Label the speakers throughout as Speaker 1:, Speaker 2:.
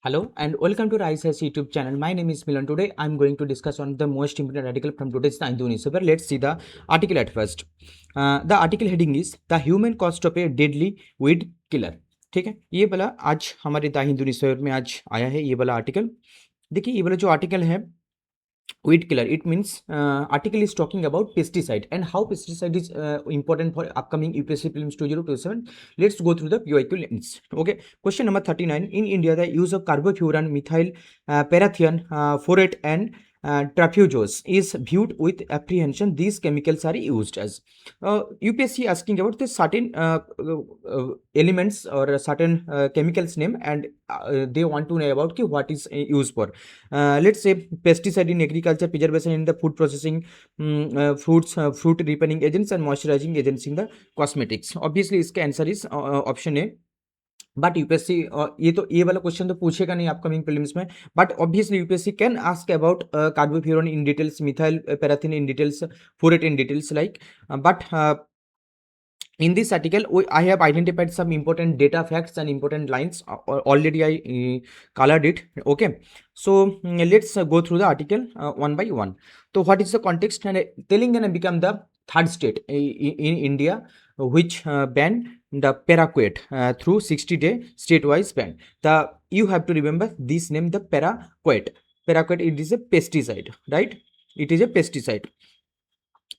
Speaker 1: Hello and welcome to RiseS YouTube channel. My name is Milan. Today I'm going to discuss on the most important article from today's The Hindu newspaper. Let's see the article at first. The article heading is The Human Cost of a Deadly Weed Killer. ठीक है, ये वाला आज हमारे the Hindu newspaper में आज आया है ये वाला आर्टिकल. देखिए ये वाला जो आर्टिकल है weed killer, it means article is talking about pesticide and how pesticide is important for upcoming UPSC prelims 2027. Let's go through the PYQ lens. Okay, question number 39. In India, the use of carbofuran, methyl parathion, forate and trafugos is viewed with apprehension. These chemicals are used as UPSC asking about the certain elements or certain chemicals name, and they want to know about ki what is used for. Let's say pesticide in agriculture, preservation in the food processing, fruits, fruit ripening agents and moisturizing agents in the cosmetics. Obviously इसका answer is option A. But UPSC ये वाला question तो पूछेगा नहीं upcoming prelims में, but obviously UPSC can ask about carbofuran in details, methyl parathion in details, furate in details, like but in this article I have identified some important data facts and important lines. Already I colored it. Okay, so let's go through the article one by one. So what is the context? And Telangana become the third state in India which banned the paraquat through 60-day statewide ban. You have to remember this name, the paraquat. Paraquat, it is a pesticide, right? It is a pesticide.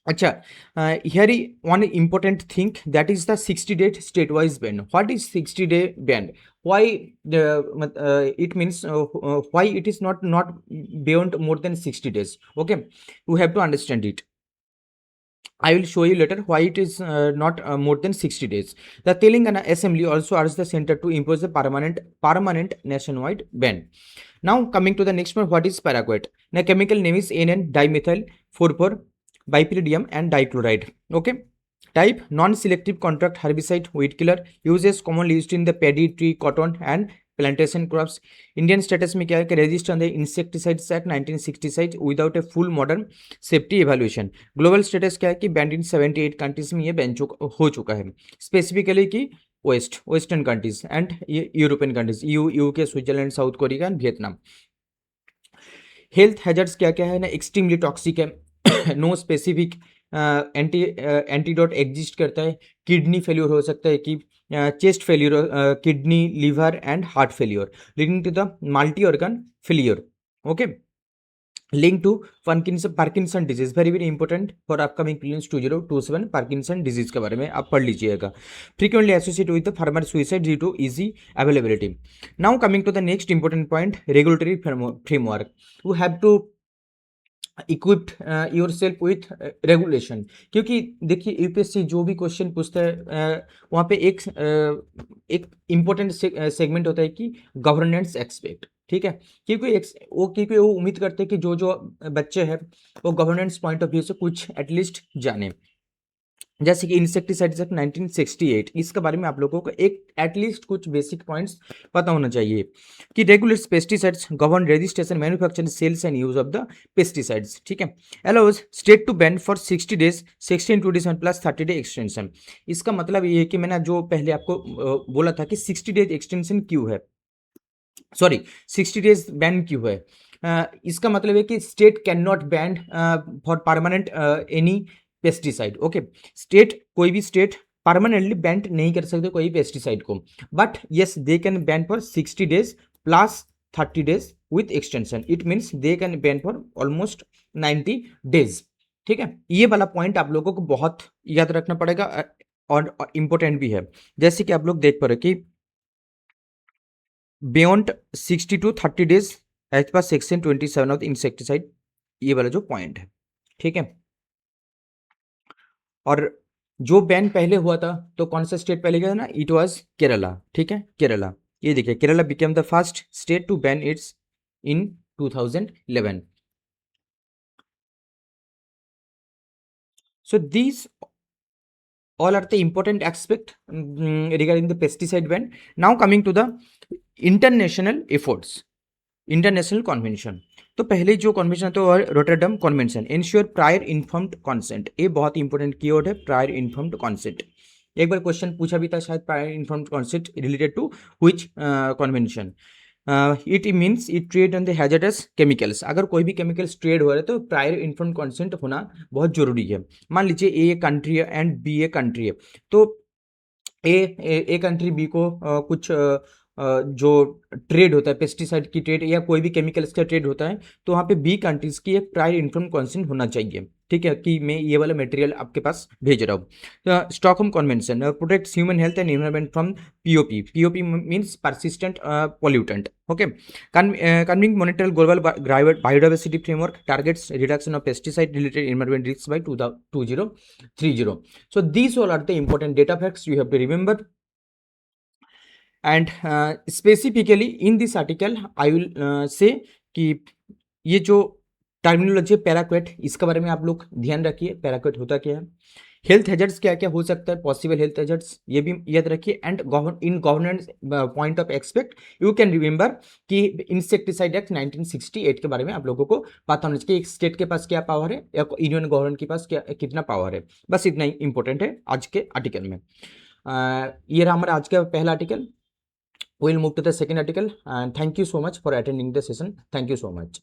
Speaker 1: Acha, here is one important thing, that is the 60-day statewise ban. What is 60-day ban? Why it means why it is not beyond more than 60 days? Okay, you have to understand it. I will show you later why it is not more than 60 days. The Telangana Assembly also urged the center to impose a permanent nationwide ban. Now coming to the next one, what is paraquat? The chemical name is N,N-dimethyl 4,4 bipyridium and dichloride. Okay, type non-selective contract herbicide, weed killer, uses commonly used in the paddy, tree, cotton and plantation crops. Indian status में क्या है कि registered under Insecticides Act 1966 without a full modern safety evaluation. Global status क्या है कि banned in 78 countries में ये ban हो चुका है. Specifically कि western countries and European countries, UK, Switzerland, South Korea and Vietnam. Health hazards क्या क्या है ना, एक्सट्रीमली टॉक्सिक है, नो स्पेसिफिक एंटीडोट एग्जिस्ट करता है, किडनी फेल्योर हो सकता है कि chest failure, kidney, liver and heart failure leading to the multi organ failure. Okay, link to Parkinson disease, very very important for upcoming prelims 2027. Parkinson disease के बारे में आप पढ़ लीजिएगा. Frequently associate with the farmer suicide due to easy availability. Now coming to the next important point, regulatory framework. You have to equipped yourself with regulation, क्योंकि देखिए UPSC जो भी क्वेश्चन पूछता है वहाँ पे एक इम्पोर्टेंट सेगमेंट होता है कि गवर्नेंस एक्सपेक्ट. ठीक है, क्योंकि वो उम्मीद करते हैं कि जो बच्चे हैं वो गवर्नेंस पॉइंट ऑफ व्यू से कुछ एटलीस्ट जाने. जैसे कि इंसेक्टिसाइड्स एक्ट 1968, इसके बारे में आप लोगों को एक एटलीस्ट कुछ बेसिक पॉइंट्स पता होना चाहिए कि regulates pesticides, govern registration, manufacturing, sales and use of the pesticides. ठीक है, allows state to ban for 60 days, 16 to December plus 30 day extension. इसका मतलब ये है कि मैंने जो पहले आपको बोला था कि 60 डेज एक्सटेंशन क्यों है, सॉरी 60 डेज बैन क्यों है, इसका मतलब है कि state can not ban for permanent any pesticide. Okay, state कोई भी स्टेट परमानेंटली बैन नहीं कर सकते कोई पेस्टिसाइड को, but yes they can ban for 60 days plus 30 days with extension. It means they can ban for almost 90 days. ठीक है, ये वाला पॉइंट आप लोगों को बहुत याद रखना पड़ेगा और इम्पोर्टेंट भी है. जैसे कि आप लोग देख पा रहे कि beyond 60 to 30 days as per section 27 of insecticide, ये वाला जो पॉइंट है. ठीक है, और जो बैन पहले हुआ था तो कौन सा स्टेट पहले गया ना, इट वाज केरला. ठीक है, केरला, ये देखिए Kerala became the first state to ban its in 2011. So these all are the important aspect regarding the pesticide ban. Now coming to the international efforts, international convention. तो पहले जो कन्वेंशन है तो Rotterdam convention, ensure prior informed consent. ये बहुत important keyword है, prior informed consent. एक बार क्वेश्चन पूछा भी था शायद, prior informed consent related to which convention. It means it trade on the hazardous chemicals. अगर कोई भी केमिकल्स ट्रेड हो रहा है तो प्रायर इन्फॉर्म्ड कंसेंट होना बहुत जरूरी है। मान लीजिए ए कंट्री है एंड बी ए कंट्री है, तो ए कंट्री बी को कुछ जो ट्रेड होता है पेस्टिसाइड की ट्रेड या कोई भी केमिकल्स का ट्रेड होता है, तो वहाँ पे बी कंट्रीज की एक प्रायर इन्फॉर्म कंसेंट होना चाहिए, ठीक है, कि मैं ये वाला मटेरियल आपके पास भेज रहा हूँ। Stockholm convention protects human health and environment from POP. POP means persistent pollutant. Okay, Kunming Montreal global biodiversity framework targets reduction of pesticide related environment risk by 2030। So these all are the important data facts you have to remember. And specifically in this article I will say कि ये जो terminology है parakeet, इसके बारे में आप लोग ध्यान रखिए। पैराक्वेट होता क्या है, हेल्थ हैजर्ड्स क्या क्या हो सकता है, पॉसिबल हेल्थ हैजर्ड्स ये भी याद रखिए। And in governance point of expect you can remember कि इंसेक्टिसाइड एक्ट 1968 के बारे में आप लोगों को पता होना चाहिए कि एक स्टेट के पास क्या पावर है या यूनियन गवर्नमेंट के पास क्या कितना पावर है। बस इतना ही इंपॉर्टेंट है आज के आर्टिकल में। ये रहा हमारा आज का पहला article. We will move to the second article, and thank you so much for attending the session. Thank you so much.